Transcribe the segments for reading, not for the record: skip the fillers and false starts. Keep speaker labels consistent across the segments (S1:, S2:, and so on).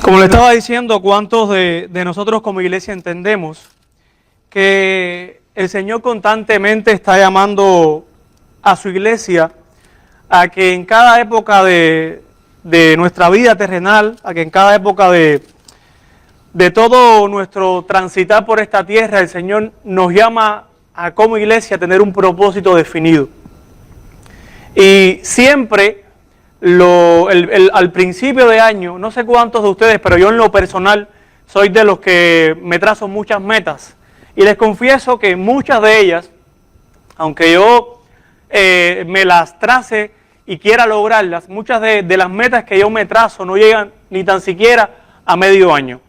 S1: Como le estaba diciendo, ¿cuántos de nosotros como iglesia entendemos que el Señor constantemente está llamando a su iglesia a que en cada época de nuestra vida terrenal, a que en cada época de todo nuestro transitar por esta tierra, el Señor nos llama a como iglesia a tener un propósito definido? Y siempre al principio de año, no sé cuántos de ustedes, pero yo en lo personal soy de los que me trazo muchas metas. Y les confieso que muchas de ellas, aunque yo me las trace y quiera lograrlas, muchas de las metas que yo me trazo no llegan ni tan siquiera a medio año.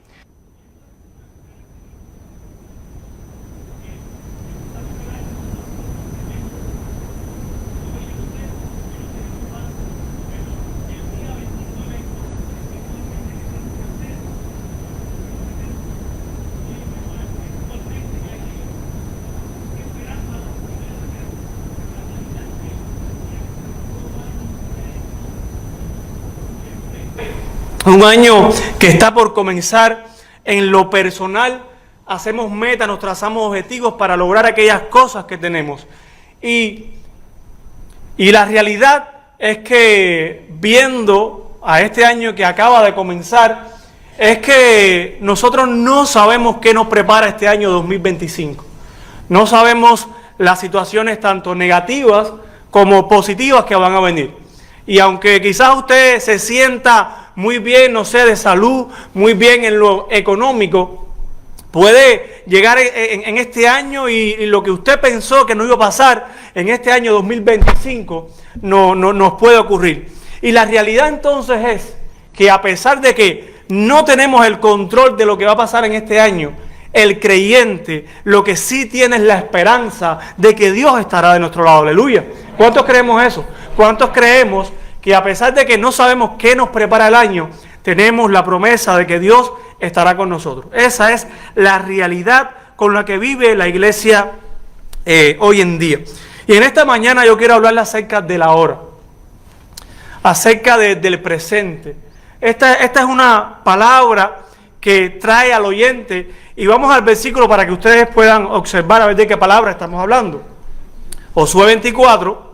S1: Un año que está por comenzar. En lo personal hacemos metas, nos trazamos objetivos para lograr aquellas cosas que tenemos. Y la realidad es que viendo a este año que acaba de comenzar, es que nosotros no sabemos qué nos prepara este año 2025. No sabemos las situaciones tanto negativas como positivas que van a venir. Y aunque quizás usted se sienta muy bien, no sé, de salud, muy bien en lo económico, puede llegar en este año y lo que usted pensó que no iba a pasar en este año 2025 no nos puede ocurrir. Y la realidad entonces es que a pesar de que no tenemos el control de lo que va a pasar en este año, el creyente lo que sí tiene es la esperanza de que Dios estará de nuestro lado. Aleluya. ¿Cuántos creemos eso? ¿Cuántos creemos que a pesar de que no sabemos qué nos prepara el año, tenemos la promesa de que Dios estará con nosotros? Esa es la realidad con la que vive la iglesia hoy en día. Y en esta mañana yo quiero hablarle acerca de la hora, acerca del presente. Esta es una palabra que trae al oyente, y vamos al versículo para que ustedes puedan observar a ver de qué palabra estamos hablando. Josué 24.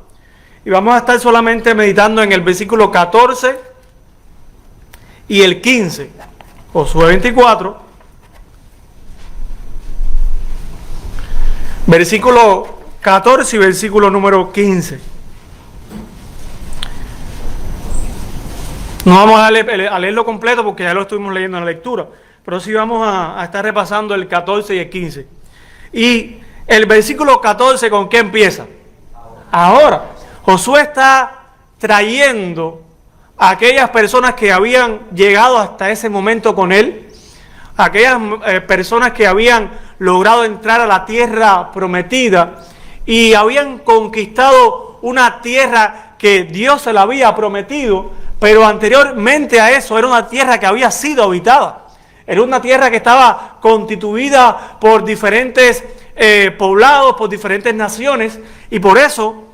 S1: Y vamos a estar solamente meditando en el versículo 14 y el 15. Josué 24, versículo 14 y versículo número 15. No vamos a leerlo completo porque ya lo estuvimos leyendo en la lectura, pero sí vamos a estar repasando el 14 y el 15. Y el versículo 14, ¿con qué empieza? Ahora. Josué está trayendo a aquellas personas que habían llegado hasta ese momento con él, aquellas personas que habían logrado entrar a la tierra prometida y habían conquistado una tierra que Dios se la había prometido, pero anteriormente a eso era una tierra que había sido habitada. Era una tierra que estaba constituida por diferentes poblados, por diferentes naciones, y por eso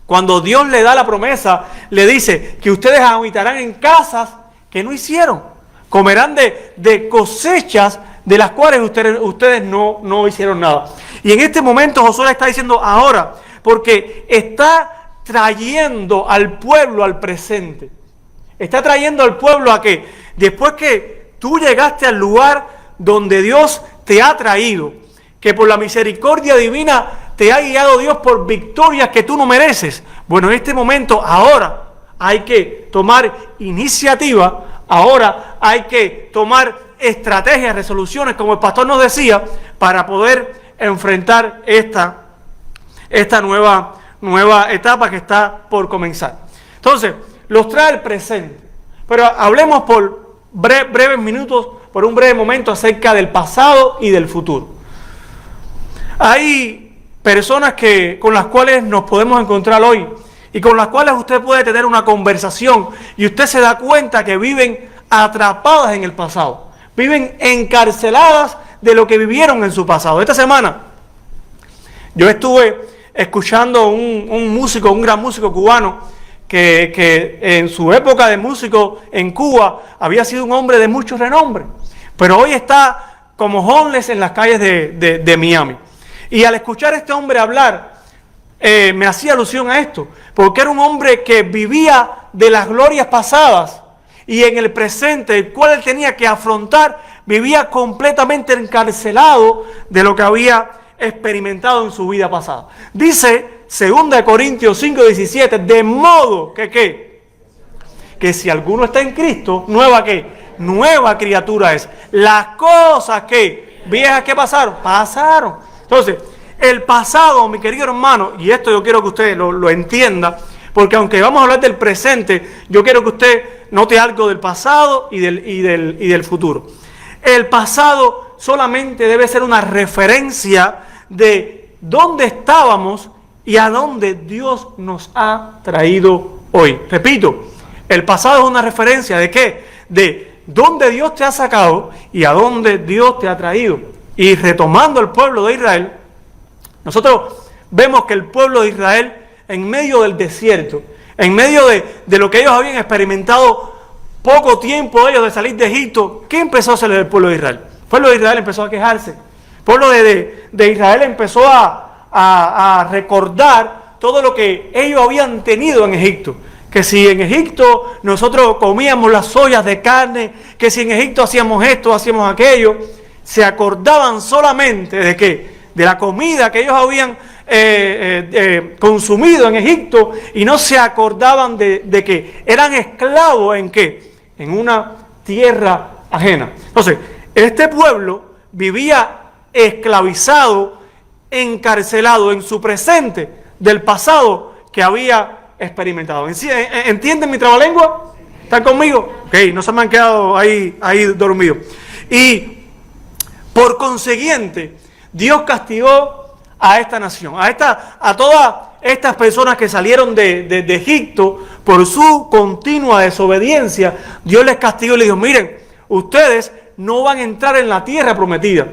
S1: cuando Dios le da la promesa, le dice que ustedes habitarán en casas que no hicieron. Comerán de cosechas de las cuales ustedes no hicieron nada. Y en este momento Josué le está diciendo ahora, porque está trayendo al pueblo al presente. Está trayendo al pueblo a que después que tú llegaste al lugar donde Dios te ha traído, que por la misericordia divina te ha guiado Dios por victorias que tú no mereces. Bueno, en este momento, ahora hay que tomar iniciativa, ahora hay que tomar estrategias, resoluciones, como el pastor nos decía, para poder enfrentar esta nueva etapa que está por comenzar. Entonces, los trae el presente. Pero hablemos por breves minutos, por un breve momento, acerca del pasado y del futuro. Hay personas con las cuales nos podemos encontrar hoy y con las cuales usted puede tener una conversación y usted se da cuenta que viven atrapadas en el pasado, viven encarceladas de lo que vivieron en su pasado. Esta semana yo estuve escuchando un músico, un gran músico cubano, que en su época de músico en Cuba había sido un hombre de mucho renombre, pero hoy está como homeless en las calles de Miami. Y al escuchar a este hombre hablar, me hacía alusión a esto, porque era un hombre que vivía de las glorias pasadas y en el presente, el cual él tenía que afrontar, vivía completamente encarcelado de lo que había experimentado en su vida pasada. Dice 2 Corintios 5:17, de modo que si alguno está en Cristo, nueva criatura es. Las cosas viejas que pasaron. Entonces, el pasado, mi querido hermano, y esto yo quiero que usted lo entienda, porque aunque vamos a hablar del presente, yo quiero que usted note algo del pasado y del futuro. El pasado solamente debe ser una referencia de dónde estábamos y a dónde Dios nos ha traído hoy. Repito, el pasado es una referencia de ¿qué? De dónde Dios te ha sacado y a dónde Dios te ha traído. Y retomando el pueblo de Israel, nosotros vemos que el pueblo de Israel, en medio del desierto, en medio de lo que ellos habían experimentado poco tiempo ellos de salir de Egipto, ¿qué empezó a hacer el pueblo de Israel? El pueblo de Israel empezó a quejarse. El pueblo de Israel empezó a recordar todo lo que ellos habían tenido en Egipto. Que si en Egipto nosotros comíamos las ollas de carne, que si en Egipto hacíamos esto, hacíamos aquello, se acordaban solamente de ¿qué? De la comida que ellos habían consumido en Egipto, y no se acordaban de que eran esclavos en ¿qué? En una tierra ajena. Entonces, este pueblo vivía esclavizado, encarcelado en su presente del pasado que había experimentado. ¿Entienden mi trabalengua? ¿Están conmigo? Ok, no se me han quedado ahí dormidos. Y por consiguiente, Dios castigó a esta nación, a todas estas personas que salieron de Egipto por su continua desobediencia. Dios les castigó y les dijo: miren, ustedes no van a entrar en la tierra prometida.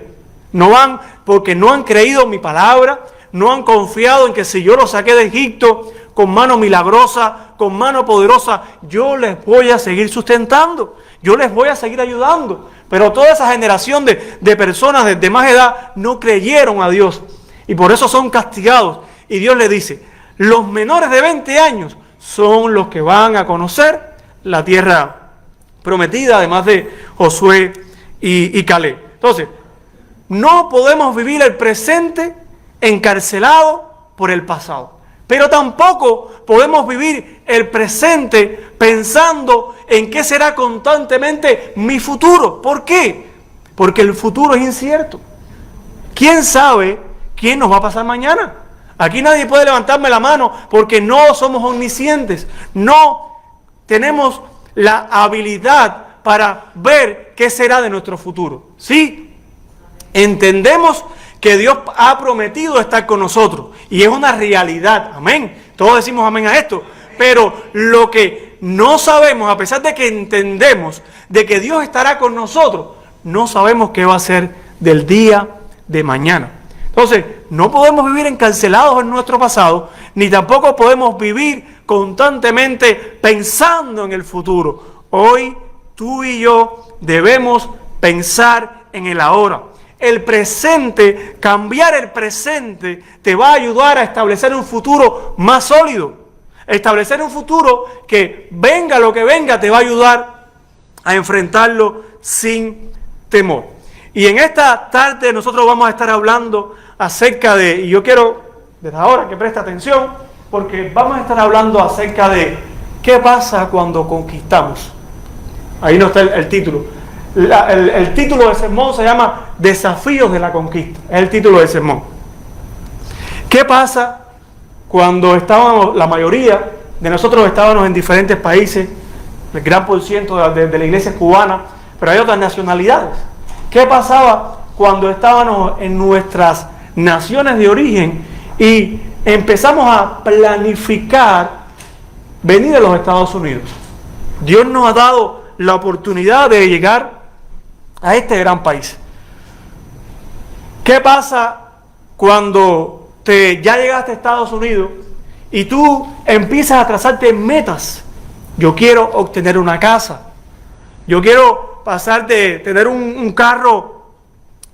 S1: No van porque no han creído mi palabra, no han confiado en que si yo los saqué de Egipto con mano milagrosa, con mano poderosa, yo les voy a seguir sustentando, yo les voy a seguir ayudando. Pero toda esa generación de personas de más edad no creyeron a Dios y por eso son castigados. Y Dios les dice: los menores de 20 años son los que van a conocer la tierra prometida, además de Josué y Caleb. Entonces, no podemos vivir el presente encarcelado por el pasado, pero tampoco podemos vivir el presente pensando en qué será constantemente mi futuro. ¿Por qué? Porque el futuro es incierto. ¿Quién sabe quién nos va a pasar mañana? Aquí nadie puede levantarme la mano porque no somos omniscientes. No tenemos la habilidad para ver qué será de nuestro futuro. Sí, entendemos que Dios ha prometido estar con nosotros y es una realidad, amén. Todos decimos amén a esto, pero lo que no sabemos, a pesar de que entendemos de que Dios estará con nosotros, no sabemos qué va a ser del día de mañana. Entonces, no podemos vivir encarcelados en nuestro pasado, ni tampoco podemos vivir constantemente pensando en el futuro. Hoy, tú y yo debemos pensar en el ahora. El presente, cambiar el presente, te va a ayudar a establecer un futuro más sólido. Establecer un futuro que venga lo que venga, te va a ayudar a enfrentarlo sin temor. Y en esta tarde nosotros vamos a estar hablando acerca de, y yo quiero desde ahora que preste atención, porque vamos a estar hablando acerca de qué pasa cuando conquistamos. Ahí no está el título. El título del sermón se llama Desafíos de la Conquista. Es el título del sermón. ¿Qué pasa cuando la mayoría de nosotros estábamos en diferentes países, el gran por ciento de la iglesia cubana, pero hay otras nacionalidades? ¿Qué pasaba cuando estábamos en nuestras naciones de origen y empezamos a planificar venir a los Estados Unidos? Dios nos ha dado la oportunidad de llegar a este gran país. ¿Qué pasa cuando ya llegaste a Estados Unidos y tú empiezas a trazarte metas. Yo quiero obtener una casa. Yo quiero pasar de tener un carro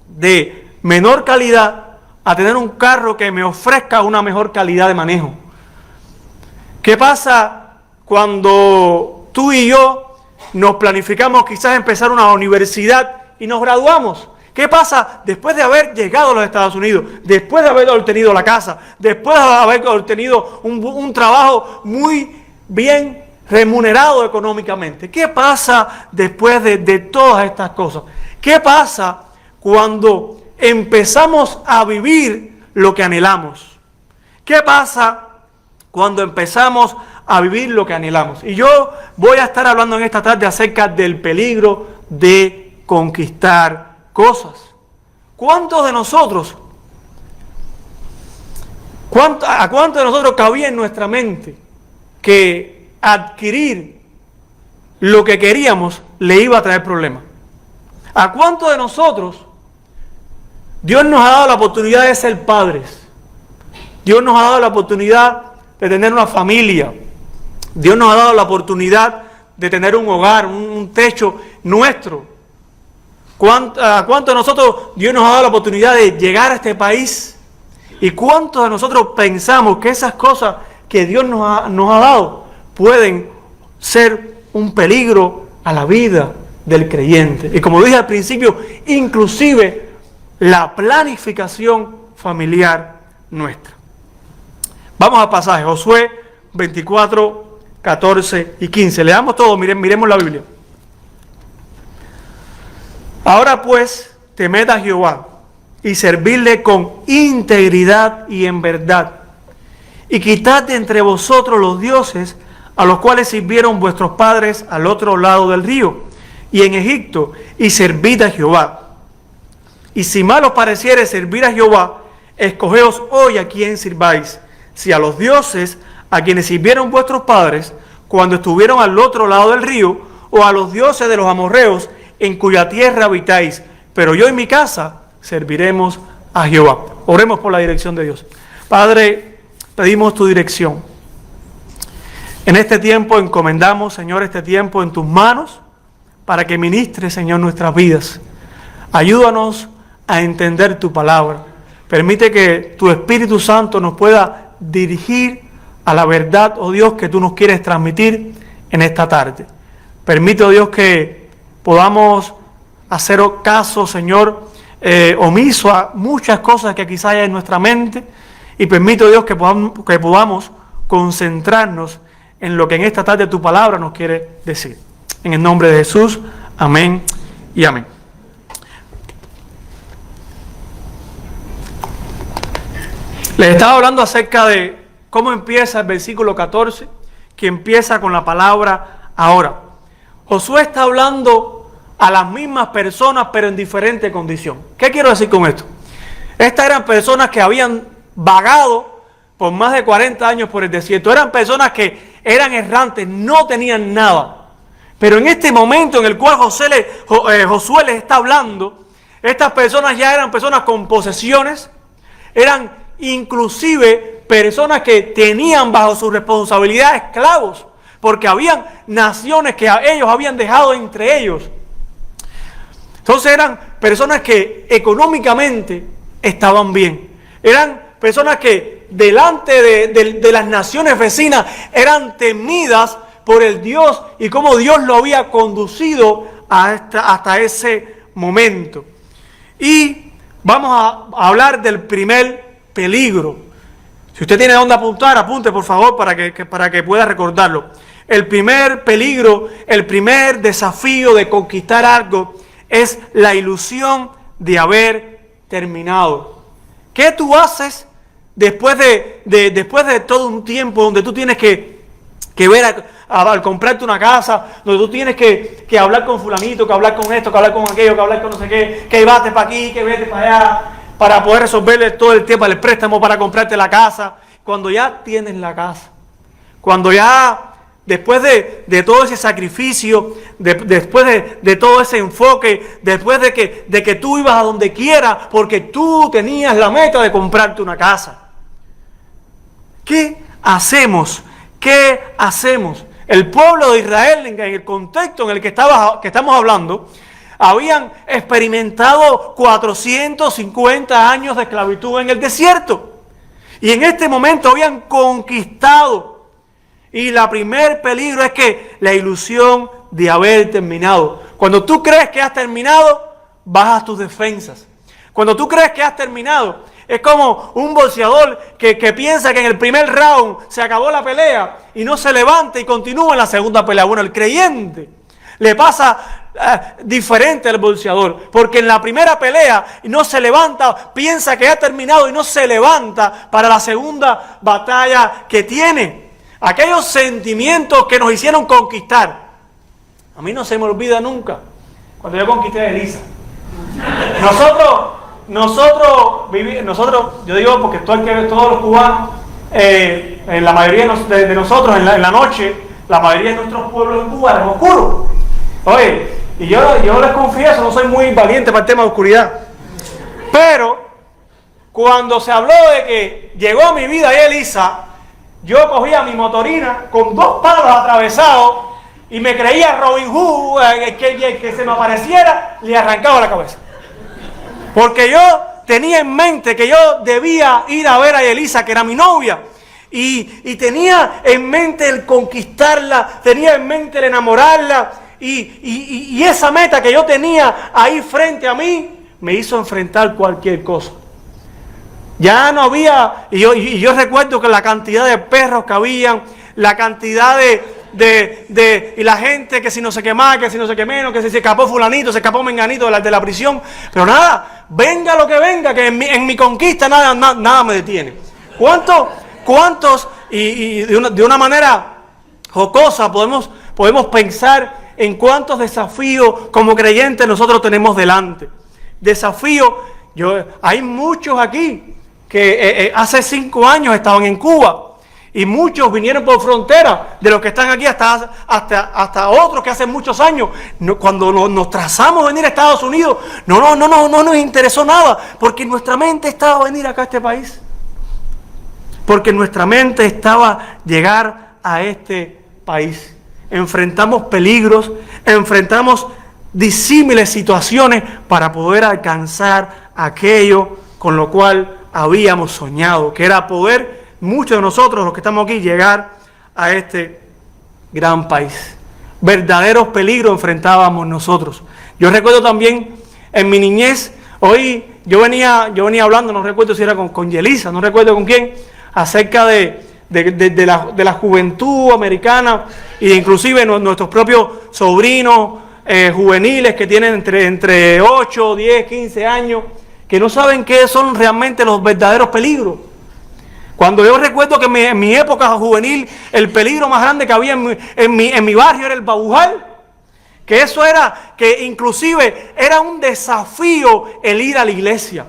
S1: de menor calidad a tener un carro que me ofrezca una mejor calidad de manejo. ¿Qué pasa cuando tú y yo nos planificamos quizás empezar una universidad y nos graduamos? ¿Qué pasa después de haber llegado a los Estados Unidos, después de haber obtenido la casa, después de haber obtenido un trabajo muy bien remunerado económicamente? ¿Qué pasa después de todas estas cosas? ¿Qué pasa cuando empezamos a vivir lo que anhelamos? ¿Qué pasa cuando empezamos a vivir lo que anhelamos? Y yo voy a estar hablando en esta tarde acerca del peligro de conquistar cosas. ¿Cuántos de nosotros, a cuántos de nosotros cabía en nuestra mente que adquirir lo que queríamos le iba a traer problemas? ¿A cuántos de nosotros Dios nos ha dado la oportunidad de ser padres? Dios nos ha dado la oportunidad de tener una familia. Dios nos ha dado la oportunidad de tener un hogar, un techo nuestro. ¿A cuántos de nosotros Dios nos ha dado la oportunidad de llegar a este país? ¿Y cuántos de nosotros pensamos que esas cosas que Dios nos ha dado pueden ser un peligro a la vida del creyente? Y como dije al principio, inclusive la planificación familiar nuestra. Vamos al pasaje, Josué 24, 14 y 15. Leamos todo, miremos la Biblia. Ahora pues, temed a Jehová y servidle con integridad y en verdad. Y quitad de entre vosotros los dioses a los cuales sirvieron vuestros padres al otro lado del río y en Egipto, y servid a Jehová. Y si mal os pareciere servir a Jehová, escogeos hoy a quién sirváis, si a los dioses a quienes sirvieron vuestros padres cuando estuvieron al otro lado del río, o a los dioses de los amorreos en cuya tierra habitáis, pero yo y mi casa serviremos a Jehová. Oremos por la dirección de Dios. Padre, pedimos tu dirección. En este tiempo encomendamos, Señor, este tiempo en tus manos, para que ministres, Señor, nuestras vidas. Ayúdanos a entender tu palabra. Permite que tu Espíritu Santo nos pueda dirigir a la verdad, oh Dios, que tú nos quieres transmitir en esta tarde. Permite, oh Dios, que podamos hacer caso, Señor, omiso a muchas cosas que quizás hay en nuestra mente, y permite, oh Dios, que podamos concentrarnos en lo que en esta tarde tu palabra nos quiere decir. En el nombre de Jesús, amén y amén. Les estaba hablando acerca de cómo empieza el versículo 14, que empieza con la palabra ahora. Josué está hablando a las mismas personas, pero en diferente condición. ¿Qué quiero decir con esto? Estas eran personas que habían vagado por más de 40 años por el desierto. Eran personas que eran errantes, no tenían nada. Pero en este momento en el cual Josué les está hablando, estas personas ya eran personas con posesiones, eran inclusive personas que tenían bajo su responsabilidad esclavos, porque habían naciones que ellos habían dejado entre ellos. Entonces eran personas que económicamente estaban bien. Eran personas que delante de las naciones vecinas eran temidas por el Dios y cómo Dios lo había conducido hasta ese momento. Y vamos a hablar del primer peligro. Si usted tiene dónde apuntar, apunte por favor para que pueda recordarlo. El primer peligro, el primer desafío de conquistar algo es la ilusión de haber terminado. ¿Qué tú haces después de todo un tiempo donde tú tienes que ver al comprarte una casa, donde tú tienes que hablar con fulanito, que hablar con esto, que hablar con aquello, que hablar con no sé qué, que vete para aquí, que vete para allá, para poder resolverle todo el tema del préstamo para comprarte la casa? Cuando ya tienes la casa, cuando ya después de todo ese sacrificio, después de todo ese enfoque, después de que tú ibas a donde quiera porque tú tenías la meta de comprarte una casa, ¿qué hacemos? ¿Qué hacemos? El pueblo de Israel, en el contexto en el que estamos hablando, habían experimentado 450 años de esclavitud en el desierto. Y en este momento habían conquistado. Y el primer peligro es que la ilusión de haber terminado. Cuando tú crees que has terminado, bajas tus defensas. Cuando tú crees que has terminado, es como un boxeador que piensa que en el primer round se acabó la pelea y no se levanta y continúa en la segunda pelea. Bueno, el creyente le pasa diferente al boxeador, porque en la primera pelea no se levanta, piensa que ha terminado y no se levanta para la segunda batalla que tiene. Aquellos sentimientos que nos hicieron conquistar. A mí no se me olvida nunca cuando yo conquisté a Elisa. Nosotros, yo digo porque todos los cubanos, en la mayoría de nosotros, en la noche, la mayoría de nuestros pueblos en Cuba eran oscuros. Oye, y yo les confieso, no soy muy valiente para el tema de oscuridad. Pero, cuando se habló de que llegó a mi vida Elisa, yo cogía mi motorina con 2 palos atravesados y me creía Robin Hood, que se me apareciera, le arrancaba la cabeza. Porque yo tenía en mente que yo debía ir a ver a Elisa, que era mi novia. Y tenía en mente el conquistarla, tenía en mente el enamorarla. Y esa meta que yo tenía ahí frente a mí, me hizo enfrentar cualquier cosa. Ya no había, y yo recuerdo que la cantidad de perros que habían, la cantidad y la gente que si no sé qué más, que si no sé qué menos, que si se escapó fulanito, se escapó menganito de la prisión. Pero nada, venga lo que venga, que en mi conquista nada me detiene. ¿Cuántos y de una manera jocosa podemos pensar en cuántos desafíos como creyentes nosotros tenemos delante? Desafíos, hay muchos aquí que hace 5 años estaban en Cuba. Y muchos vinieron por frontera, de los que están aquí hasta otros que hace muchos años. Cuando nos trazamos venir a Estados Unidos, no nos interesó nada, porque nuestra mente estaba venir acá a este país. Porque nuestra mente estaba llegar a este país. Enfrentamos peligros, enfrentamos disímiles situaciones para poder alcanzar aquello con lo cual habíamos soñado, que era poder, muchos de nosotros, los que estamos aquí, llegar a este gran país. Verdaderos peligros enfrentábamos nosotros. Yo recuerdo también en mi niñez, hoy yo venía hablando, no recuerdo si era con Yelisa, no recuerdo con quién, acerca de la juventud americana e inclusive nuestros propios sobrinos juveniles que tienen entre 8, 10, 15 años, que no saben qué son realmente los verdaderos peligros. Cuando yo recuerdo que en mi época juvenil el peligro más grande que había en mi barrio era el babujal, que eso era, que inclusive era un desafío el ir a la iglesia,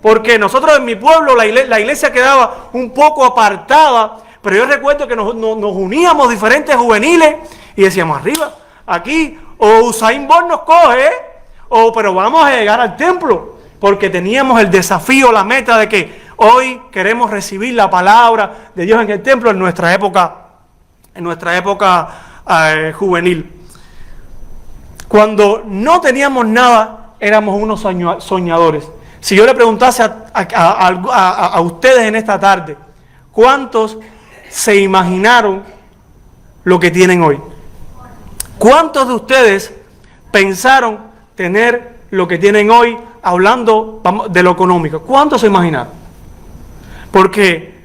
S1: porque nosotros en mi pueblo la iglesia quedaba un poco apartada, pero yo recuerdo que nos uníamos diferentes juveniles y decíamos arriba, aquí o Usain Bolt nos coge, pero vamos a llegar al templo, porque teníamos el desafío, la meta de que hoy queremos recibir la palabra de Dios en el templo en nuestra época juvenil. Cuando no teníamos nada, éramos unos soñadores. Si yo le preguntase a ustedes en esta tarde, ¿cuántos se imaginaron lo que tienen hoy? ¿Cuántos de ustedes pensaron tener lo que tienen hoy, hablando de lo económico? ¿Cuántos se imaginaron? Porque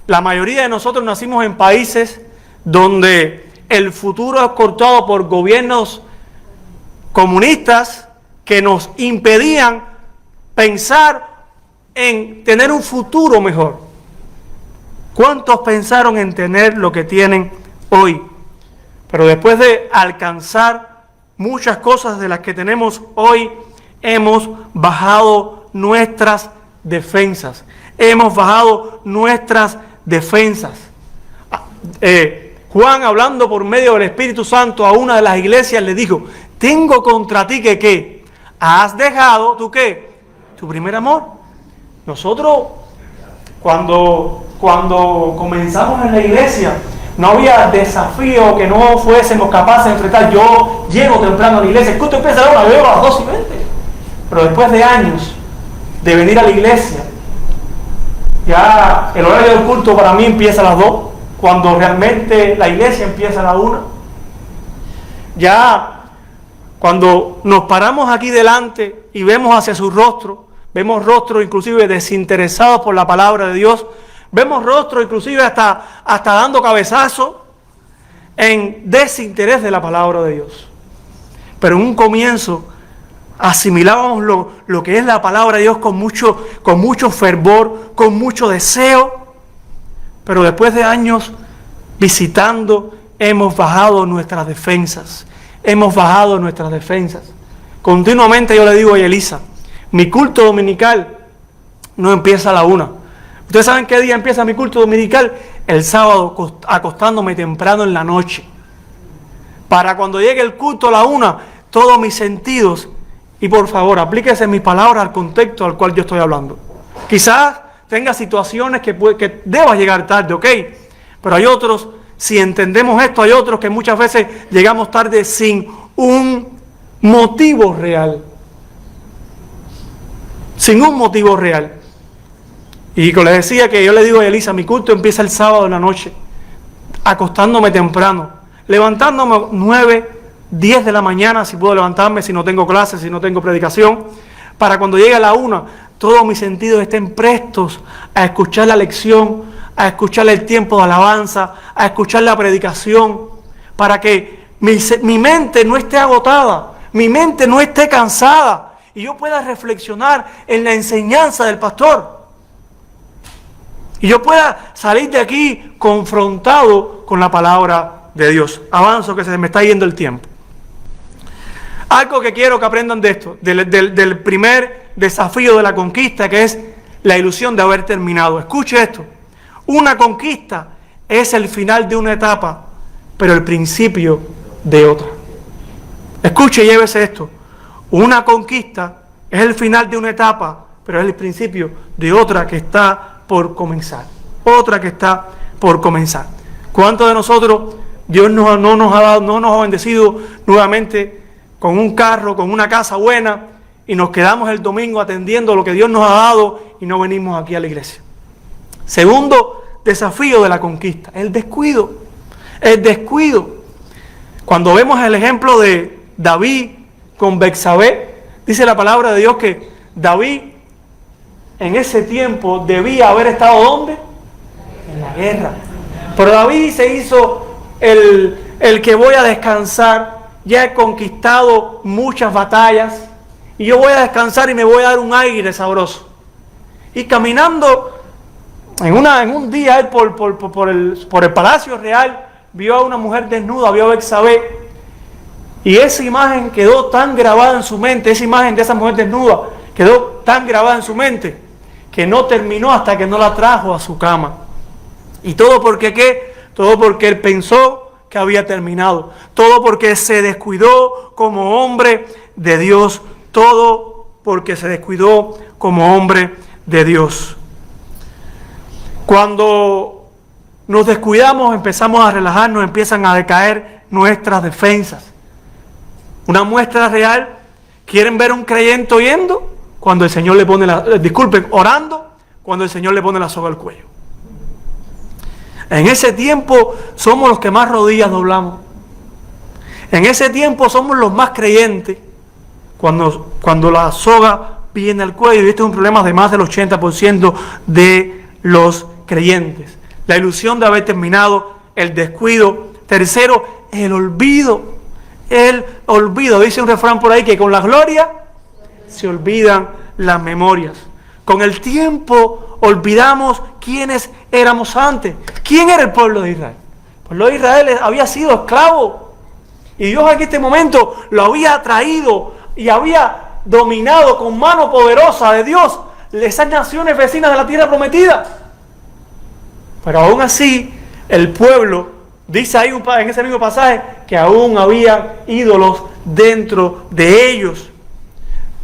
S1: la mayoría de nosotros nacimos en países donde el futuro es cortado por gobiernos comunistas que nos impedían pensar en tener un futuro mejor. ¿Cuántos pensaron en tener lo que tienen hoy? Pero después de alcanzar muchas cosas de las que tenemos hoy, hemos bajado nuestras defensas. Hemos bajado nuestras defensas. Juan, hablando por medio del Espíritu Santo a una de las iglesias, le dijo: tengo contra ti que ¿qué? ¿Has dejado tú qué? Tu primer amor. Nosotros, cuando cuando comenzamos en la iglesia, no había desafío que no fuésemos capaces de enfrentar. Yo llego temprano a la iglesia, el culto empieza a la 1, llego a las 2:20. Pero después de años de venir a la iglesia, ya el horario del culto para mí empieza a las 2, cuando realmente la iglesia empieza a la 1. Ya cuando nos paramos aquí delante y vemos hacia su rostro, vemos rostros inclusive desinteresados por la palabra de Dios, vemos rostros inclusive hasta dando cabezazos en desinterés de la palabra de Dios. Pero en un comienzo asimilábamos lo que es la palabra de Dios con mucho fervor, con mucho deseo. Pero después de años visitando, hemos bajado nuestras defensas. Continuamente yo le digo a Elisa, mi culto dominical no empieza a la 1. ¿Ustedes saben qué día empieza mi culto dominical? El sábado, acostándome temprano en la noche. Para cuando llegue el culto a la 1, todos mis sentidos, y por favor, aplíquese mis palabras al contexto al cual yo estoy hablando. Quizás tenga situaciones que deba llegar tarde, ¿ok? Pero hay otros, si entendemos esto, hay otros que muchas veces llegamos tarde sin un motivo real. Sin un motivo real. Y como les decía, que yo le digo a Elisa, mi culto empieza el sábado en la noche, acostándome temprano, levantándome 9, 10 de la mañana, si puedo levantarme, si no tengo clases, si no tengo predicación, para cuando llegue a la 1, todos mis sentidos estén prestos a escuchar la lección, a escuchar el tiempo de alabanza, a escuchar la predicación, para que mi mente no esté agotada, mi mente no esté cansada, y yo pueda reflexionar en la enseñanza del pastor. Y yo pueda salir de aquí confrontado con la palabra de Dios. Avanzo, que se me está yendo el tiempo. Algo que quiero que aprendan de esto, del primer desafío de la conquista, que es la ilusión de haber terminado. Escuche esto. Una conquista es el final de una etapa, pero el principio de otra. Escuche y llévese esto. Una conquista es el final de una etapa, pero es el principio de otra que está por comenzar. Otra que está por comenzar. ¿Cuántos de nosotros Dios no nos ha bendecido nuevamente con un carro, con una casa buena, y nos quedamos el domingo atendiendo lo que Dios nos ha dado y no venimos aquí a la iglesia? Segundo desafío de la conquista, el descuido. El descuido. Cuando vemos el ejemplo de David con Betsabé, dice la palabra de Dios que David en ese tiempo debía haber estado ¿dónde? En la guerra. Pero David se hizo el que voy a descansar, ya he conquistado muchas batallas y yo voy a descansar y me voy a dar un aire sabroso. Y caminando en un día él por el palacio real, vio a una mujer desnuda, vio a Betsabé, y esa imagen quedó tan grabada en su mente, esa imagen de esa mujer desnuda quedó tan grabada en su mente, que no terminó hasta que no la trajo a su cama. ¿Y todo porque qué? Todo porque él pensó que había terminado. Todo porque se descuidó como hombre de Dios. Todo porque se descuidó como hombre de Dios. Cuando nos descuidamos, empezamos a relajarnos, empiezan a decaer nuestras defensas. Una muestra real, ¿quieren ver a un creyente oyendo? Cuando el Señor le pone orando, cuando el Señor le pone la soga al cuello. En ese tiempo somos los que más rodillas doblamos. En ese tiempo somos los más creyentes cuando la soga viene al cuello. Y este es un problema de más del 80% de los creyentes. La ilusión de haber terminado, el descuido. Tercero, el olvido. El olvido. Dice un refrán por ahí que con la gloria se olvidan las memorias. Con el tiempo olvidamos quiénes éramos antes. ¿Quién era el pueblo de Israel? El pueblo de Israel había sido esclavo. Y Dios en este momento lo había traído y había dominado con mano poderosa de Dios esas naciones vecinas de la tierra prometida. Pero aún así, el pueblo, dice ahí en ese mismo pasaje, que aún había ídolos dentro de ellos.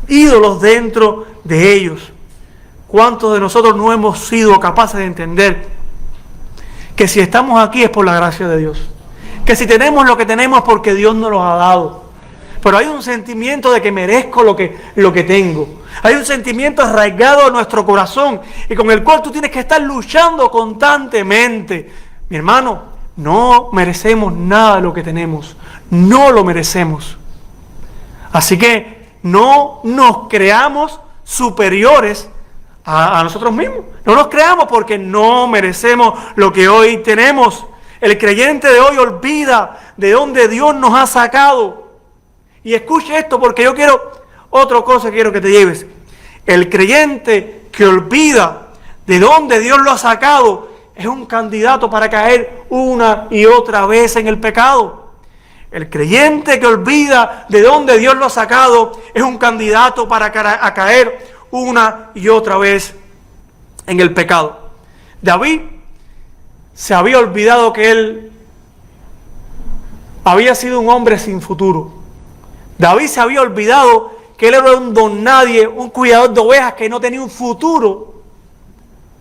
S1: Ídolos dentro de ellos. ¿Cuántos de nosotros no hemos sido capaces de entender que si estamos aquí es por la gracia de Dios, que si tenemos lo que tenemos es porque Dios nos lo ha dado. Pero hay un sentimiento de que merezco lo que tengo. Hay un sentimiento arraigado en nuestro corazón y con el cual tú tienes que estar luchando constantemente. Mi hermano, no merecemos nada de lo que tenemos. No lo merecemos. Así que no nos creamos superiores a nosotros mismos. No nos creamos porque no merecemos lo que hoy tenemos. El creyente de hoy olvida de dónde Dios nos ha sacado. Y escuche esto porque yo quiero, otra cosa quiero que te lleves. El creyente que olvida de dónde Dios lo ha sacado es un candidato para caer una y otra vez en el pecado. El creyente que olvida de dónde Dios lo ha sacado es un candidato para caer una y otra vez en el pecado. David se había olvidado que él había sido un hombre sin futuro. David se había olvidado que él era un don nadie, un cuidador de ovejas que no tenía un futuro.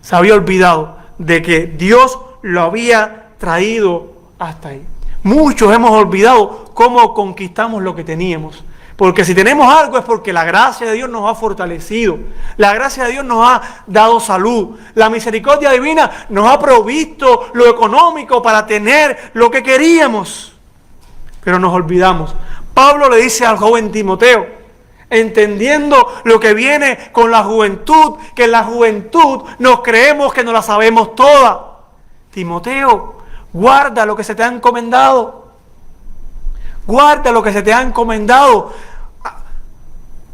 S1: Se había olvidado de que Dios lo había traído hasta ahí. Muchos hemos olvidado cómo conquistamos lo que teníamos. Porque si tenemos algo es porque la gracia de Dios nos ha fortalecido. La gracia de Dios nos ha dado salud. La misericordia divina nos ha provisto lo económico para tener lo que queríamos. Pero nos olvidamos. Pablo le dice al joven Timoteo, entendiendo lo que viene con la juventud, que en la juventud nos creemos que no la sabemos toda. Timoteo, guarda lo que se te ha encomendado. Guarda lo que se te ha encomendado.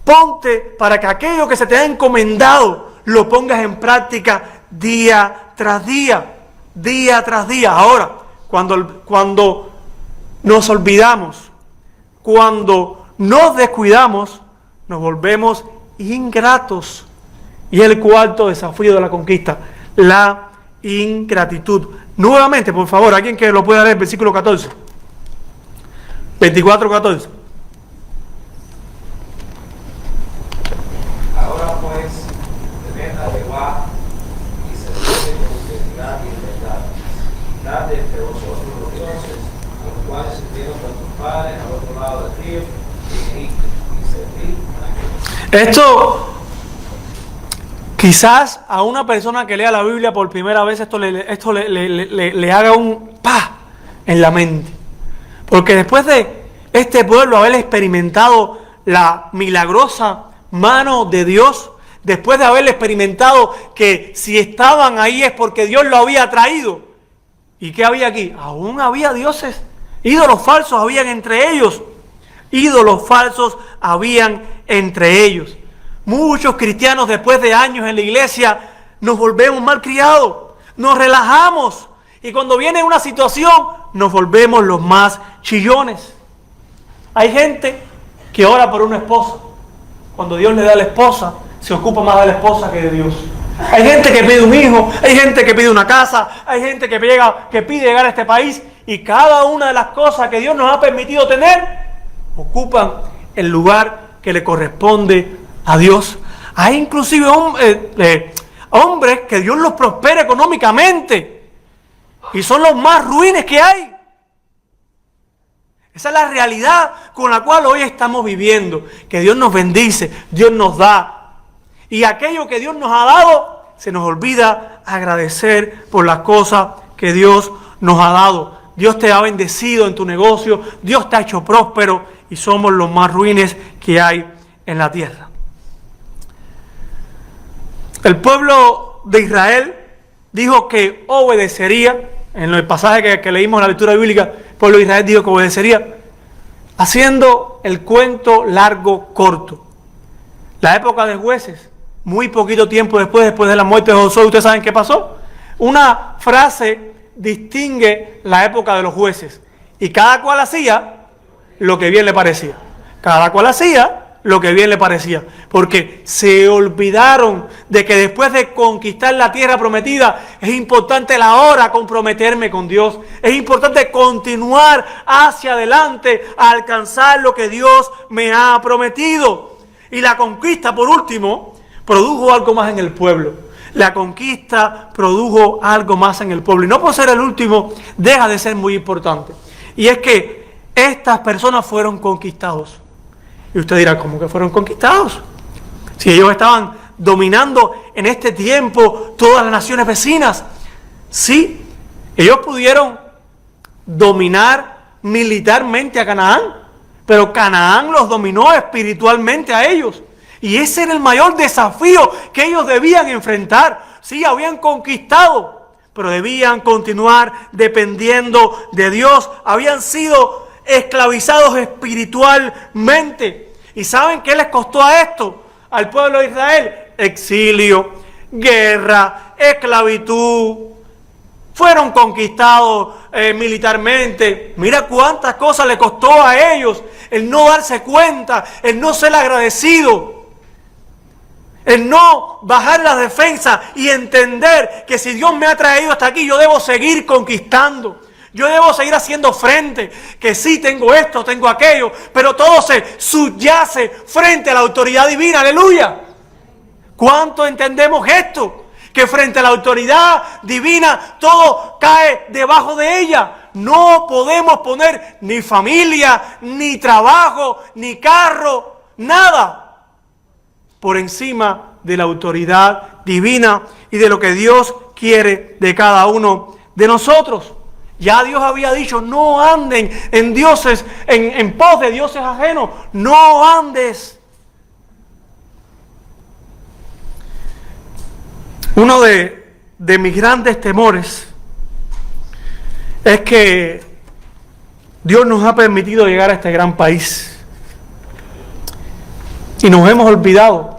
S1: Ponte para que aquello que se te ha encomendado lo pongas en práctica día tras día. Día tras día. Ahora, cuando nos olvidamos, cuando nos descuidamos, nos volvemos ingratos. Y es el cuarto desafío de la conquista, la ingratitud. Nuevamente, por favor, alguien que lo pueda leer, versículo 14. 24:14.
S2: Ahora pues, temed a Jehová y servidle con sinceridad y verdad. Dad entre vosotros los dioses, a los cuales sirvieron vuestros padres al otro lado del río, en Egipto, y servid a Jehová.
S1: Esto, quizás a una persona que lea la Biblia por primera vez, esto le haga un ¡pah! En la mente. Porque después de este pueblo haber experimentado la milagrosa mano de Dios, después de haber experimentado que si estaban ahí es porque Dios lo había traído. ¿Y qué había aquí? Aún había dioses. Ídolos falsos habían entre ellos. Ídolos falsos habían entre ellos. Muchos cristianos después de años en la iglesia nos volvemos malcriados, nos relajamos y cuando viene una situación nos volvemos los más chillones. Hay gente que ora por una esposa. Cuando Dios le da a la esposa, se ocupa más de la esposa que de Dios. Hay gente que pide un hijo, hay gente que pide una casa, hay gente que pide llegar a este país y cada una de las cosas que Dios nos ha permitido tener ocupan el lugar que le corresponde a Dios. Hay inclusive hombres que Dios los prospera económicamente y son los más ruines que hay. Esa es la realidad con la cual hoy estamos viviendo, que Dios nos bendice, Dios nos da. Y aquello que Dios nos ha dado, se nos olvida agradecer por las cosas que Dios nos ha dado. Dios te ha bendecido en tu negocio, Dios te ha hecho próspero y somos los más ruines que hay en la tierra. El pueblo de Israel dijo que obedecería, en el pasaje que leímos en la lectura bíblica, el pueblo de Israel dijo que obedecería, haciendo el cuento largo corto. La época de jueces, muy poquito tiempo después de la muerte de Josué, ¿ustedes saben qué pasó? Una frase distingue la época de los jueces, y cada cual hacía lo que bien le parecía. Cada cual hacía lo que bien le parecía, porque se olvidaron de que después de conquistar la tierra prometida es importante la hora comprometerme con Dios, es importante continuar hacia adelante a alcanzar lo que Dios me ha prometido. Y la conquista, por último, produjo algo más en el pueblo. la conquista produjo algo más en el pueblo. Y no por ser el último, deja de ser muy importante. Y es que estas personas fueron conquistados. Y usted dirá, ¿cómo que fueron conquistados? Si ellos estaban dominando en este tiempo todas las naciones vecinas. Sí, ellos pudieron dominar militarmente a Canaán, pero Canaán los dominó espiritualmente a ellos. Y ese era el mayor desafío que ellos debían enfrentar. Sí, habían conquistado, pero debían continuar dependiendo de Dios. Habían sido esclavizados espiritualmente. ¿Y saben qué les costó a esto? Al pueblo de Israel: exilio, guerra, esclavitud. Fueron conquistados militarmente. Mira cuántas cosas le costó a ellos el no darse cuenta, el no ser agradecido, el no bajar la defensa y entender que si Dios me ha traído hasta aquí, yo debo seguir conquistando. Yo debo seguir haciendo frente, que sí tengo esto, tengo aquello, pero todo se subyace frente a la autoridad divina. ¡Aleluya! ¿Cuánto entendemos esto? Que frente a la autoridad divina todo cae debajo de ella. No podemos poner ni familia, ni trabajo, ni carro, nada por encima de la autoridad divina y de lo que Dios quiere de cada uno de nosotros. Ya Dios había dicho: no anden en dioses, en pos de dioses ajenos. No andes. Uno de mis grandes temores es que Dios nos ha permitido llegar a este gran país y nos hemos olvidado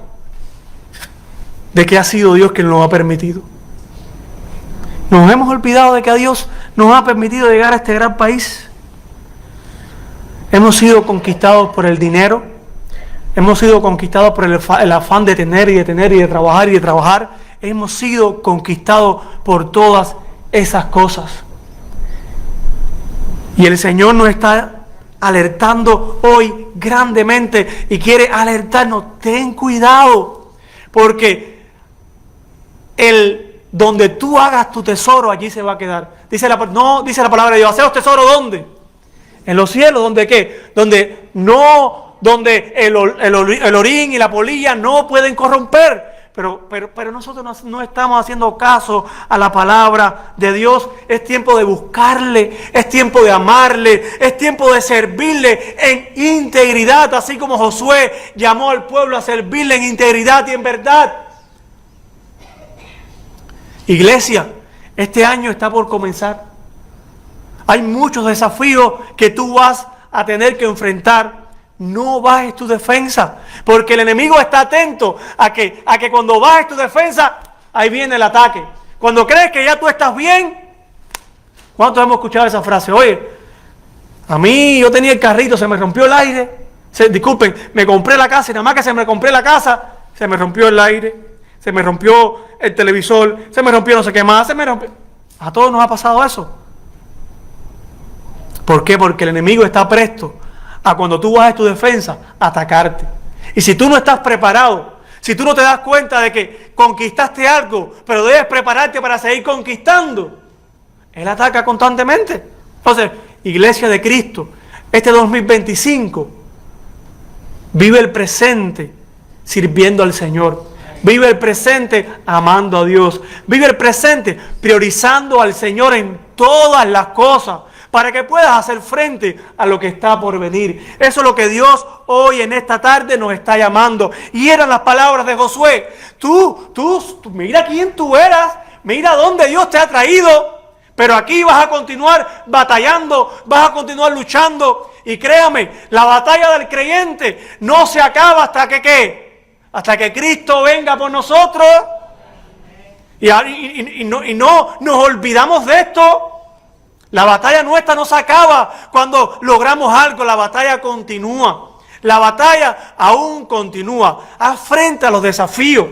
S1: de que ha sido Dios quien nos ha permitido. Nos hemos olvidado de que a Dios nos ha permitido llegar a este gran país. Hemos sido conquistados por el dinero. Hemos sido conquistados por el afán de tener y de tener y de trabajar y de trabajar. Hemos sido conquistados por todas esas cosas. Y el Señor nos está alertando hoy grandemente y quiere alertarnos: ten cuidado, porque donde tú hagas tu tesoro, allí se va a quedar. Dice la palabra de Dios: ¿haceos tesoro dónde? En los cielos. ¿Dónde qué? Donde el orín y la polilla no pueden corromper. Pero nosotros no estamos haciendo caso a la palabra de Dios. Es tiempo de buscarle, es tiempo de amarle, es tiempo de servirle en integridad, así como Josué llamó al pueblo a servirle en integridad y en verdad. Iglesia, este año está por comenzar. Hay muchos desafíos que tú vas a tener que enfrentar. No bajes tu defensa, porque el enemigo está atento a que cuando bajes tu defensa, ahí viene el ataque. Cuando crees que ya tú estás bien. ¿Cuántos hemos escuchado esa frase? Oye, a mí yo tenía el carrito, se me rompió el aire. Disculpen, me compré la casa y nada más que se me compré la casa, se me rompió el aire, se me rompió el televisor, se me rompió no sé qué más, se me rompió. A todos nos ha pasado eso. ¿Por qué? Porque el enemigo está presto a, cuando tú bajes tu defensa, atacarte. Y si tú no estás preparado, si tú no te das cuenta de que conquistaste algo, pero debes prepararte para seguir conquistando, él ataca constantemente. Entonces, Iglesia de Cristo, este 2025, vive el presente sirviendo al Señor. Vive el presente amando a Dios. Vive el presente priorizando al Señor en todas las cosas, para que puedas hacer frente a lo que está por venir. Eso es lo que Dios hoy en esta tarde nos está llamando. Y eran las palabras de Josué. Tú, mira quién tú eras, mira dónde Dios te ha traído. Pero aquí vas a continuar batallando, vas a continuar luchando. Y créame, la batalla del creyente no se acaba hasta que ¿qué? Hasta que Cristo venga por nosotros. Y no nos olvidamos de esto. La batalla nuestra no se acaba cuando logramos algo, la batalla continúa. La batalla aún continúa. Haz frente a los desafíos.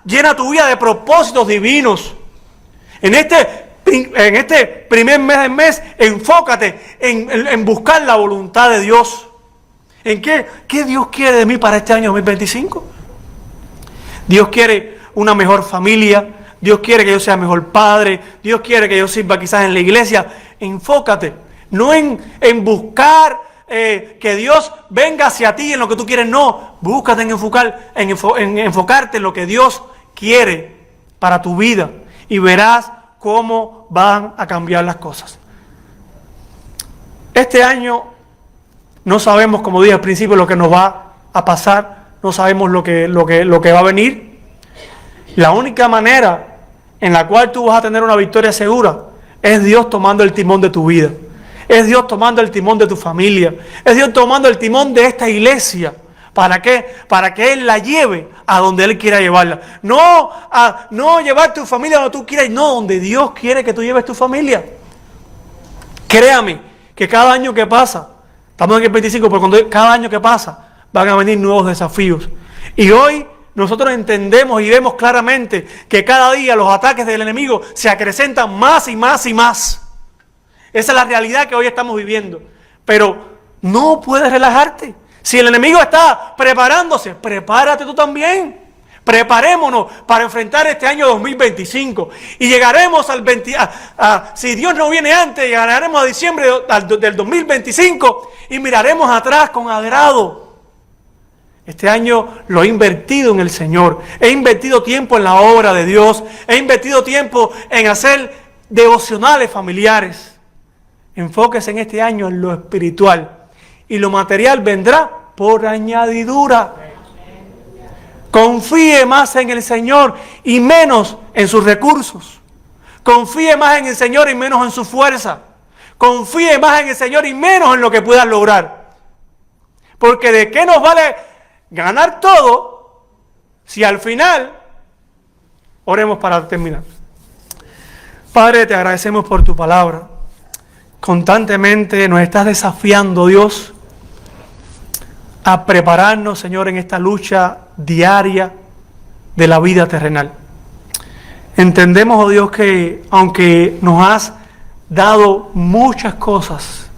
S1: Llena tu vida de propósitos divinos. En este primer mes del mes, enfócate en buscar la voluntad de Dios. ¿En qué Dios quiere de mí para este año 2025? Dios quiere una mejor familia. Dios quiere que yo sea mejor padre. Dios quiere que yo sirva quizás en la iglesia. Enfócate, no en buscar que Dios venga hacia ti en lo que tú quieres. No, búscate en enfocarte en lo que Dios quiere para tu vida. Y verás cómo van a cambiar las cosas. Este año no sabemos, como dije al principio, lo que nos va a pasar. No sabemos lo que va a venir. La única manera en la cual tú vas a tener una victoria segura es Dios tomando el timón de tu vida. Es Dios tomando el timón de tu familia. Es Dios tomando el timón de esta iglesia. ¿Para qué? Para que Él la lleve a donde Él quiera llevarla. No llevar tu familia donde tú quieras, no, donde Dios quiere que tú lleves tu familia. Créame que cada año que pasa, estamos en el 25, pero cada año que pasa van a venir nuevos desafíos. Y hoy nosotros entendemos y vemos claramente que cada día los ataques del enemigo se acrecentan más y más y más. Esa es la realidad que hoy estamos viviendo. Pero no puedes relajarte. Si el enemigo está preparándose, prepárate tú también. Preparémonos para enfrentar este año 2025. Y llegaremos si Dios no viene antes, llegaremos a diciembre del 2025 y miraremos atrás con agrado. Este año lo he invertido en el Señor. He invertido tiempo en la obra de Dios. He invertido tiempo en hacer devocionales familiares. Enfóquese en este año en lo espiritual. Y lo material vendrá por añadidura. Confíe más en el Señor y menos en sus recursos. Confíe más en el Señor y menos en su fuerza. Confíe más en el Señor y menos en lo que puedas lograr. Porque ¿de qué nos vale ganar todo si al final... Oremos para terminar. Padre, te agradecemos por tu palabra. Constantemente nos estás desafiando, Dios, a prepararnos, Señor, en esta lucha diaria de la vida terrenal. Entendemos, oh Dios, que aunque nos has dado muchas cosas,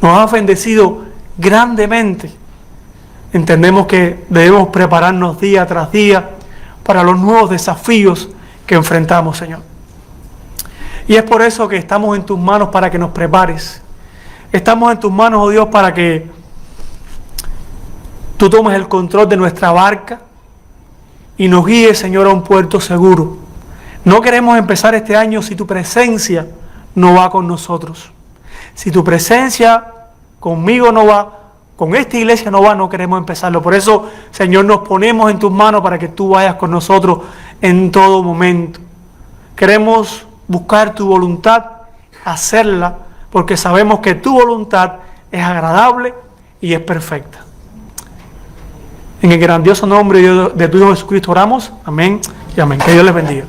S1: nos has bendecido grandemente, entendemos que debemos prepararnos día tras día para los nuevos desafíos que enfrentamos, Señor. Y es por eso que estamos en tus manos para que nos prepares. Estamos en tus manos, oh Dios, para que tú tomes el control de nuestra barca y nos guíes, Señor, a un puerto seguro. No queremos empezar este año si tu presencia no va con nosotros. Si tu presencia conmigo no va, con esta iglesia no va, no queremos empezarlo. Por eso, Señor, nos ponemos en tus manos para que tú vayas con nosotros en todo momento. Queremos buscar tu voluntad, hacerla, porque sabemos que tu voluntad es agradable y es perfecta. En el grandioso nombre de tu Hijo Jesucristo oramos. Amén y amén. Que Dios les bendiga.